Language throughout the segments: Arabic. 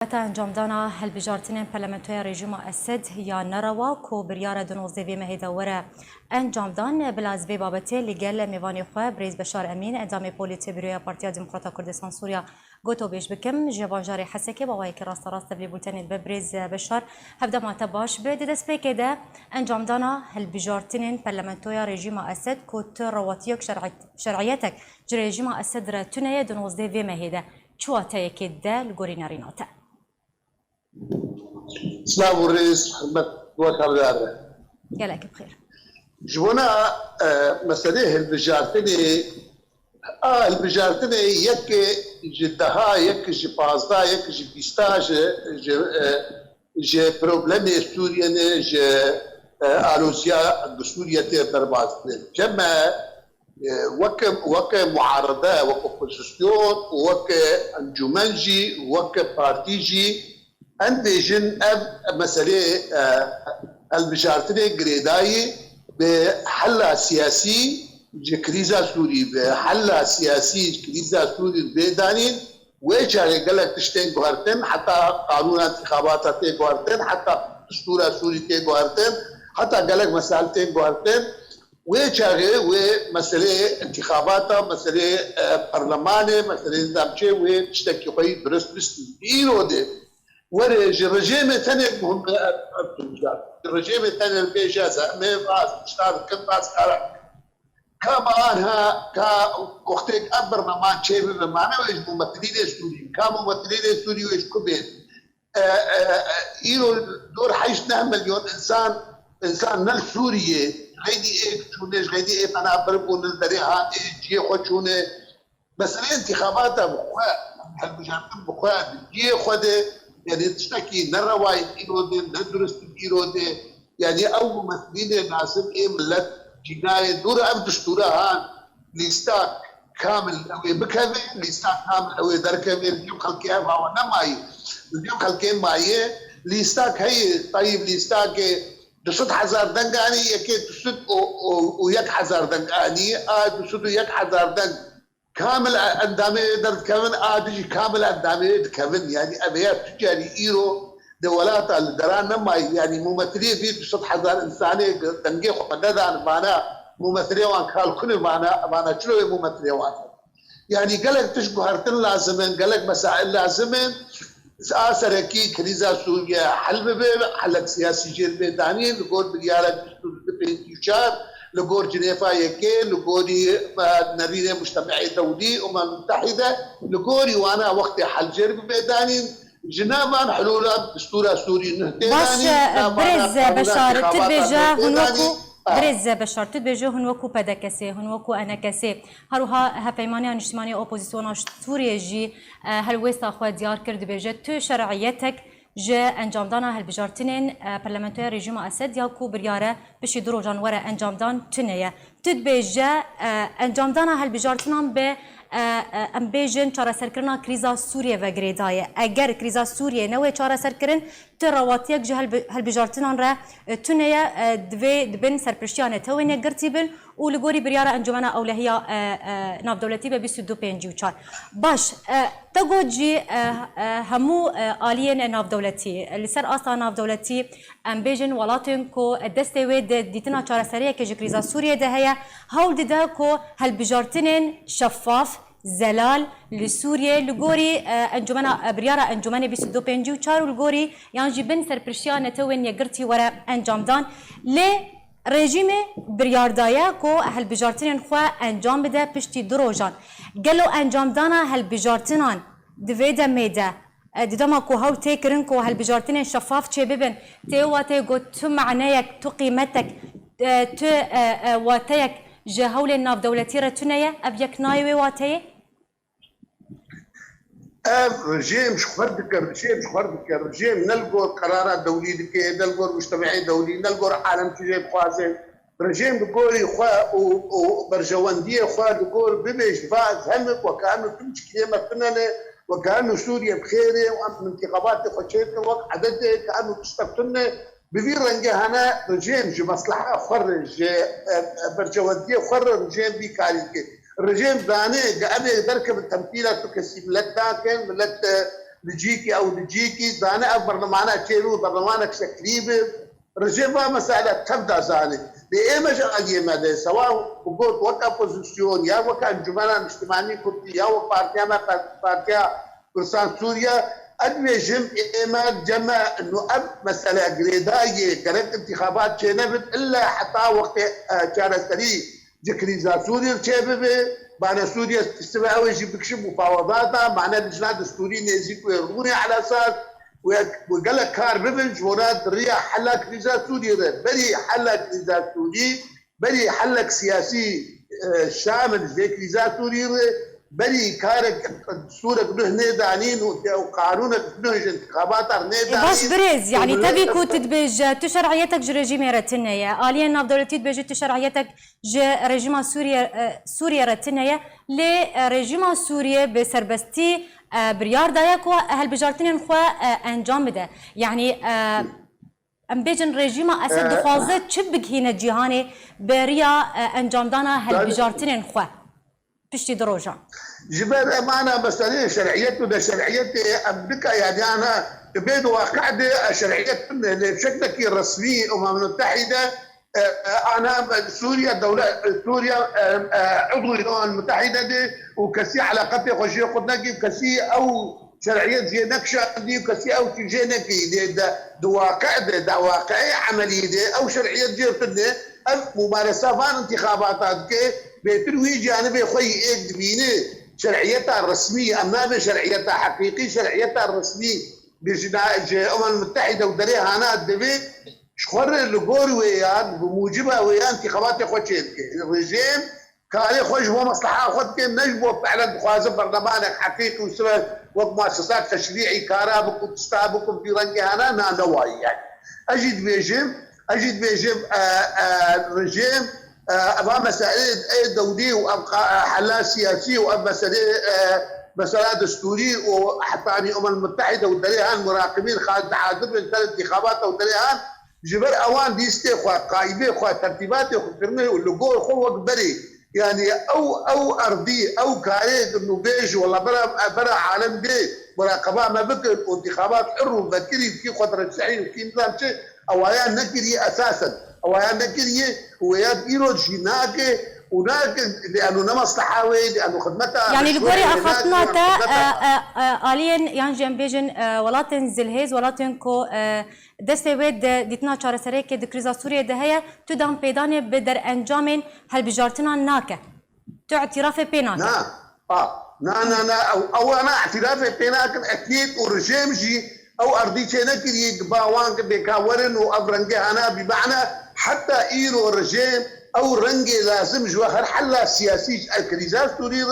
انجام دانا هالبجارتين برلمانتويا رژیم اسد یا نروا کو بریار دنوزده وی مهدوره انجام دان بلازبی بابته لگل میوانی خواه بریز بشار امین ادامه پولیتی بروی پارتیا دموکراتا کردستان سوریا گوتو بیش بکم جوانجاری حسکه باوای که راست بلی بولتنید به بریز بشار هفته ماتا باش به دست پیکه ده انجام دانا هالبجارتين برلمانتويا رژیم اسد کو ترواتیک شرعیتک رژیم اسد را تنه دنوزده وی مهده چواته که ده لگوری ناریناته سلام والرئيس محمد وكر داره يلاك بخير جونا مسألة البجارتني يك جدها يك جبازدا يك جبيستاج ج بروبلمي سوريا ج آلوزيا سوريا تي برباز كما وك معارضة وك اوبوزيسيون وك انجمنجي وك بارتيجي انبيجن مسألة البجارتني قريداي بحل سياسي كريزا سوري بحل سياسي كريزا سوري بيدانين ويجاري قالك تشتين قهرتين حتى قانون انتخابات تي قهرتين حتى دستور سوري تي قهرتين حتى قالك مسألتين قهرتين ويجاري ومسألة انتخابات مسألة برلماني مسألة نظامشي وتشتكي قوي برست بيرو دي ورج الرجيم الثاني مهم الرجيم الثاني البيجازة ما باس اشتغل كم باس كما أنها كوختك أكبر ما شيء بمعنى ويش ممثلين سوري كممثلين سوري ويش كبير إيرو دور حيش 2 مليون إنسان نل سورية غيدي إيه شونش غيدي إيه أنا بربون الدريها إيه جي خوشونه بس الانتخابات بخوا هالبجارتين بخوا جي خوده يعني تشتكي نرواي إيرودي ندرس إيرودي يعني أو ممثلين ناسب إيه ملت جناية دورة أم دستورة هان ليستاك كامل أو بكذا ليستاك كامل أو دركة اليوم خلقيها فهو نماي اليوم خلقين معي ليستاك هي طيب ليستاك دسود حزار دنقاني يكي دسود ويك حزار دنقاني دسود ويك حزار دنق كامل اندامي درد كمن ادجي كامل اندامي كمن يعني ابيات تجاري ايرو دولات الدران نما يعني ممثلين في 6,000 انساني دنجي خددان معنا ممثلين وان قال كل معنا شنو ممثلين وان يعني قالك تشبهرتن لازمين قالك مسائل لازمين ساسركي كريزا سوريا حل سياسي جيل بيداني لقول بليارة بينتشار لقور جنيفا يكي لقوري نريد مجتمعي دولي متحدة لقوري وانا وقت حل جرب بيداني جنابان حلولا دستور سوري نهتاني باش برز بشار تبجا هنوكو برز بشار تبجا هنوكو بدكسي هنوكو انا كسي هروها هفيماني اجتماعي اوبوزيسيون سوريا جي هالويستا خو ديار كرد بجا تو شرعيتك جاء انجام دانا هالبجارتين برلمانتويا رژیم اسد یا کو بریاره بشی درو جانوره انجام دان تنیه تد بجا انجام دانا هالبجارتين به ام بیژن چاره سرکرنا کریزا سوریه و گریدای اگر کریزا سوریه نوې چاره سرکرن ترواتیک جهل هالبجارتين را تنیه دوی دبن سرپرشیانه توینه گرتیبن و لگوری بریاره انجمنا اولهیا ناف دولتی به 2254 باش تگو جی همو آلین ناف دولتی لسر آسا ناف دولتی ام بیژن ولاتن کو دسته و دیتنا چاره سریه که کریزا سوریه ده هيا هول دیده کو هالبجارتين شفاف زلال لسوريا لغوري انجمنا بريارا انجمنا 2254 لغوري يعني جبن سرپرشيا نتوين يقرتي ورا انجام دان ل رژیم بریاردایا کو هالبجارتين خو انجام بده پشتی دروجان قالو انجام دانا هالبجارتين دویده میده دیدما کو هاو تکرن کو هالبجارتين شفاف چه ببن تو واته گو تو معنیک تو قیمتک تو واتیک جهول الناف دولتي رتنيا ابيك نايوي واتي رجيم شخردك رجيم نلقوا قرارات دولية كي نلقوا مجتمعي دولي نلقوا عالم كي خوازين رجيم بقولي خوا وبرجواندية خوا بقول بمش فاز همك وكانوا تمشي كلمة فنانة وكانوا سوريا بخير وأمن انتخابات خشيت وقت عدد كانوا تشتغلنا بفير رنجهنا رجيم جو مصلحة خرج برجواندية خرج رجيم بيكاريكي الرجيم داني قاعد يركب التمثيلات تكسب ملت داكن ملت نجيكي او نجيكي دانا برلمانك كيلو برلمانك شكليبه رجيبها مسألة تبدا زاني لإيه مش أجي ماذا سواء وقلت وكا بوزيسيون يا وكا الجماعة الاجتماعية كنت يا وبارتيا ما بارتيا كرسان سوريا أدويجم إما جمع إنه مسألة جريداية كانت انتخابات شنبت إلا حتى وقت كانت تري ذكريزا سوريا شبابه بعد سوريا تستمع ويجي بكشف مفاوضاتها معنا اللجنة الدستورية نزيك ويرغوني على أساس وقال لك كار ببنج وراد ريا حلك كريزا سوريا بري حلك كريزا سوري بري حلك سياسي شامل زي كريزا سوريا بري كارك صورة بنه دانين وقانونك بنه انتخابات أرني باش بريز يعني تبي كو تدبج تشرعيتك ج رجيم رتنية آليا ناف دولتي تبجي تشرعيتك ج رجيم سوريا رتنية لرجيم سوريا بسربستي بريار دايك وأهل بجارتين خوا أنجام بده يعني ام بيجن رجيم أسد دخوازة تشبك هنا جهاني بريا أنجام دانا أهل بجارتين خوا بشتي دروجة جبال أمانة مسألة شرعيته ده شرعيتي أمريكا يعني أنا بين واقع شرعيتنا بشكل رسمي الأمم المتحدة أنا سوريا دولة سوريا عضو الأمم المتحدة دي وكسي علاقتي خوشي قدناكي وكسي أو شرعية زي نكشة دي وكسي أو تجينكي ده واقع ده واقعي عملي دي أو شرعية جيرتنا ممارسة فان انتخابات كي بيتروي جانب خوي ايك دبينه شرعيتها الرسميه امام شرعيتها حقيقي شرعيتها الرسمي الامم المتحده ودريها انا دبي شخور لغور ويان بموجبها ويان انتخابات خوشيت الرجيم كان خوش هو مصلحه خدك نجبوا فعلا خوازم برلمانك حقيقي وسبب ومؤسسات تشريعي كارابك وتستابك في رنجها انا نواي يعني اجد بيجم الرجيم أمام مسائل دولية وأبقى حلال سياسي وأما مسألة دستورية وحتى الأمم المتحدة والدليل مراقبين خالد حاضر من ثلاث انتخابات ودليل جبر أوان ديستي خوا قائمة خوا ترتيبات وخدمة واللجوء خوا بري يعني أو أرضي أو كاريد إنه بيج ولا برا عالم دي مراقبة ما بكر انتخابات حر وبكري في قدرة سعيد وفي نظام شيء أويان نكري أساسا أويان نكري ويا بيروج هناك لأنه مصلحة لأنه خدمتها يعني الجوري أخذنا تا آلين يعني جنبيجن ولاتن زلهيز ولاتن كو دستويد ديتنا چار سريك دكريزا سوريا دهيا تدام بيداني بدر أنجامين هل بجارتنا ناكه تو اعتراف بيناك نا أو أنا اعتراف بيناك أكيد ورجيم جي أو أرضي نكري باوان بكاورن وأبرنجي أنا بمعنى حتى إيرو الرجيم أو رنجي لازم جوهر حلا سياسي الكريزات تريد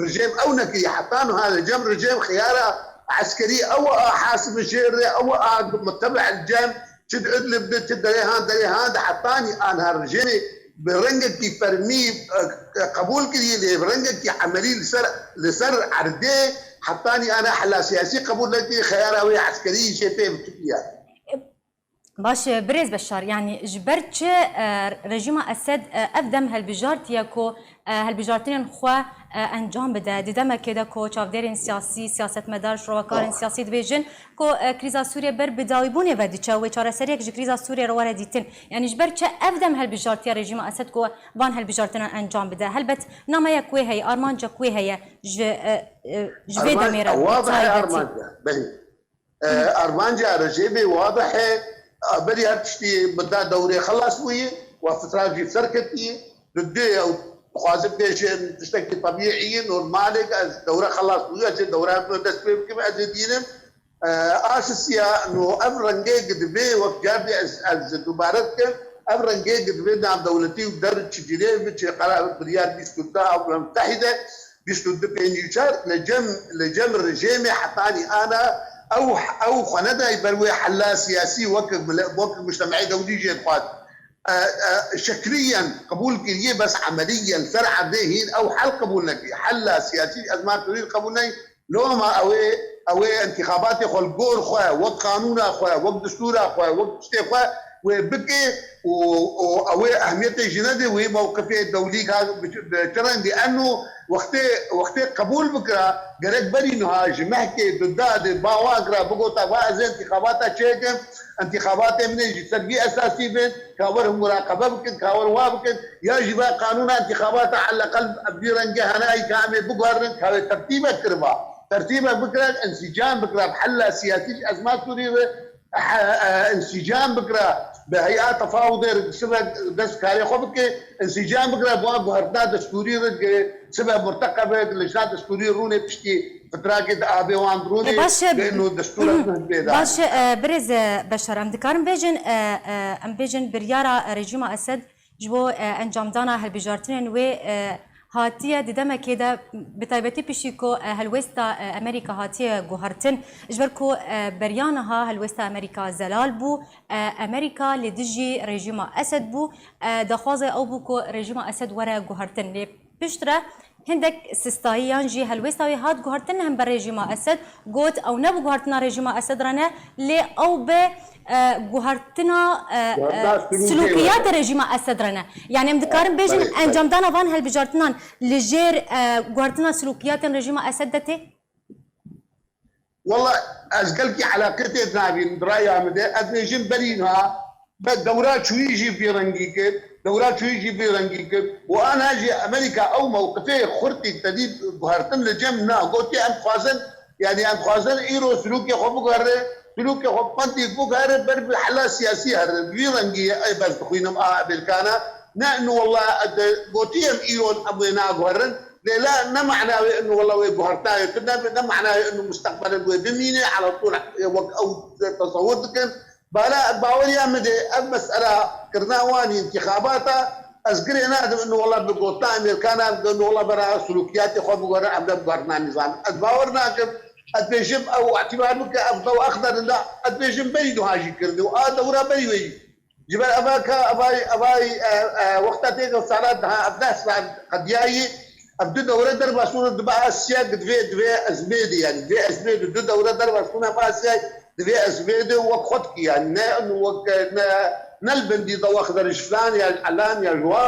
رجيم أو نكري حتى هذا جم رجيم خيارة عسكري أو حاسب الشير أو متبع الجم شد أدلب دريهان حتاني أنا رجيم برنجك كي فرمي قبول كري برنجك كي عملي لسر عردي حتاني أنا حلا سياسي قبول لك خيارة وهي عسكرية شيء فيها باش بريز بشار يعني جبرت رجيم أسد أبدم هالبجارتياكو هالبجارتين خوا أنجام بده دما كده كو شافديرين سياسي سياسة مدار شروكارين سياسي دبيجن كو كريزا سوريا بر بداويبوني بدي تشاوي چارة سريك كريزا سوريا روارة ديتن يعني جبرت أبدم هالبجارتيا رجيم أسد كو بان هالبجارتين أنجام بده هلبت نما يكوي هي أرمانجا كوي هي جفيد ميرا واضح يا أرمانجا بهي أرمانجا رجيبي واضح بري هرتشتي بدا دوري خلص ويه وفترة في سركتي ردي أو خوازم بيش تشتكي طبيعي نورمالك الدورة خلص ويه الدورة بس كم أزدينم أساسيا إنه أفرنجي قد بي وفجاري الدبارات أفرنجي قد بي نعم دولتي ودرج تجري بتش قرار بريار بيستودا أو المتحدة بيستودا بينيشار لجم الرجيمي حطاني أنا او خندا يبروي حلا سياسي وقت مجتمعي دولي جيد شكليا قبول كليه بس عمليا فرع به او حل قبول نكي حلا سياسي ازمات تريد قبول نكي لو ما اوي انتخابات خو الجور خو وقت قانون خو وقت دستور خو وقت شتي خو وبكي وأوي أهميته جندي وهي موقفه الدولي كان لأنه وقت قبول بكرة قرق بري نهاج محكي ضد باواقرا بقوتا وازن انتخابات شيكم انتخابات من سرقي أساسي بين كاور مراقبة بكن كاور وابكن يجب قانون انتخابات على الأقل أبديرنجه هناي كامل بقارن كاوي ترتيبه كربا ترتيبه بكرة انسجام بكرة بحل سياسي أزمات سورية انسجام بكرة بهيئات تفاوض سبب دست كاري خبك انسجام بكرة بواب هرنا دستوري سبب مرتقبة اللجنة دستورية روني بشتي فتراكد آبي واندروني لأنه دستور باش برز بشر ام دكارم بيجن بريارة رجيم أسد جبو انجام دانا هالبجارتين و هاتيه ددما كده بطيبتي بشيكو هلوستا امريكا هاتيه جوهرتن جبركو بريانها هلوستا امريكا زلال بو امريكا لدجي رجيم اسد بو دخوازه او بوكو رجيم اسد ورا جوهرتن لي بشتره هندك سستايان جي هلوستا هات جوهرتن هم برجيم اسد قوت او نبو جوهرتنا رجيم اسد رنا لي او ب جوهرتنا سلوكيات رجيم اسد رنا يعني مذكرين بيجن انجام دانا فان هالبجارتنان لجير جوهرتنا سلوكيات رجيم اسد دتي والله ازقلكي علاقتي نابين برايا مدى ادنجم برينها دورات شو يجي في رنجيك دورات شو يجي في رنجيك وانا اجي امريكا او موقفي خرتي تديد جوهرتن لجمنا قلت ام خوازن يعني ام خوازن ايرو سلوكي خو سلوك حكومتي بوغار برب حلا سياسي هر بيرنجي اي بس خوينم بالكانا نحن والله قوتيم ايرون ابونا غورن لا نمعنا انه والله ويغورتا كنا نمعنا انه مستقبلا بميني على طول او تصورتك بلا باوريا مدي المساله كرناواني انتخاباتها ازقرينا انه والله بقوتا امريكانا انه والله برا سلوكياتي خو بغور عبد بغرنا نظام ازباورنا ادبيجم او اعتبار بك افضل اخضر لا ادبيجم بيدو هاجي كردو دورا بيوي جبال اباك اباي وقتها تيجي صارت ابدا قد جاي ابدا دوره درب سونه دبا اسيا دفي ازميدي يعني دفي ازميدي دوره درب سونه باسيا دفي ازميدي وقتك يعني انه نلبندي ضو اخضر جفلان يا العلام يا جوا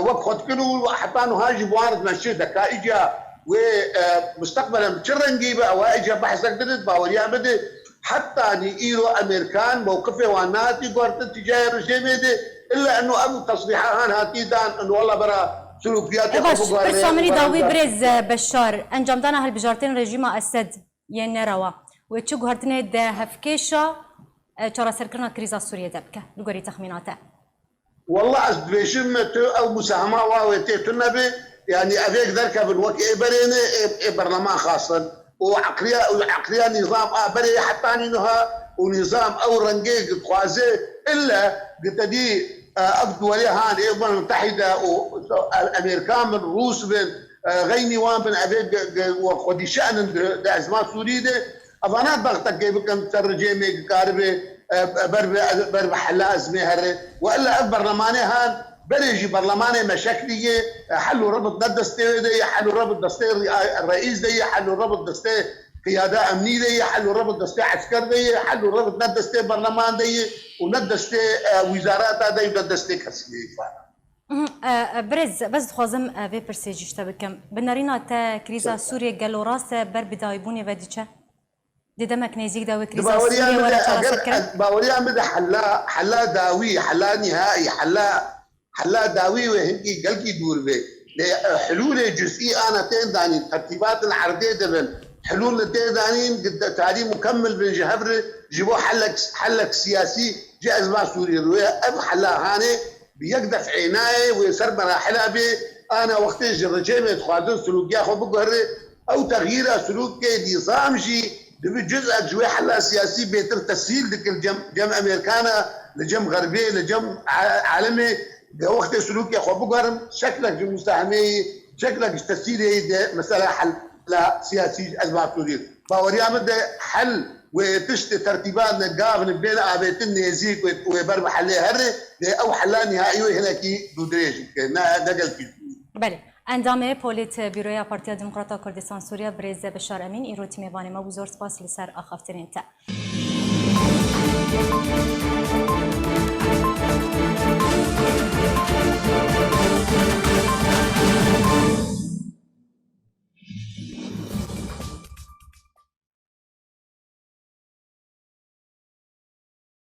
وقت كله حتى انه هاجي بوارد ماشي ذكاء اجا ومستقبلا بتشرنجي بقى واجا بحثك ضد باوريا بدي حتى اني ايرو امريكان موقفي واناتي قرت تجاه الرجيم الا انه ابو تصريحات هاتي دان انه والله برا سلوكياتي باش برسامري داوي برز بشار انجام دانا هالبجارتين رجيم اسد ين روا وتشو هرتني ده هفكيشا ترى سركنا كريزا سوريا دبكه لقري تخميناته والله ازبيشم او مساهمه واوتي تنبي يعني افيك ذلك بالوقت بريني برلمان خاصا وعقليه نظام بري حتى انها ونظام او رنجيك خوازي الا قلت دي الدول هان الامم المتحده والامريكان من الروس بن غيني وان بن افيك وخدي شان ازمات سوريه افانا ضغطك كيف كان ترجمي قاربه برب حلا ازمه هر والا البرلماني هان بريجي برلماني مشاكليه حلوا ربط الدستور دي حلوا ربط دستور الرئيس دي حلوا ربط دستور قياده امنيه دي حلوا ربط دستور عسكر دي حلوا ربط دستور برلمان دي وندستور وزارات دي ودستور كسبي برز بس خوازم في برسيجي اشتبكم بنارينا تا كريزا سوريا قالوا راسه بر بدايبوني وديتشا دي دمك نيزيك داوي كريزا سوريا ولا ترى باوريا مد حلا داوي حلا نهائي حلا داوي وهنكي قلقي دور به حلول جزئي انا تنداني ترتيبات العرضيه دبل حلول تنداني قد تعليم مكمل بين جهبر جيبوا حلك سياسي جاء ازمه سوريا اب حلا هاني بيقدف عنايه ويسر مراحلها به انا وقت الرجيم يتخاذون سلوكيا خو بقهر او تغيير سلوك نظام جي بجزء جوي حلا سياسي بيتر تسهيل ديك الجم امريكانا لجم غربي لجم عالمي وقت سلوك يا خو بقرم شكلك مساهمي شكلك تسهيل مساله حل لا سياسي ازمه سوريا باوريا مد حل وتشت ترتيبات نقابن بين ابيتن يزيك وبرب حلي هر او حلا نهائي هناك دودريج نقل في بله اندامه پولیت بیروی پارتیا دموکراتا کردستان سوریا برز بشار امین ایروتی میوانی ما بزرگ سپاس لسر آخافترین تا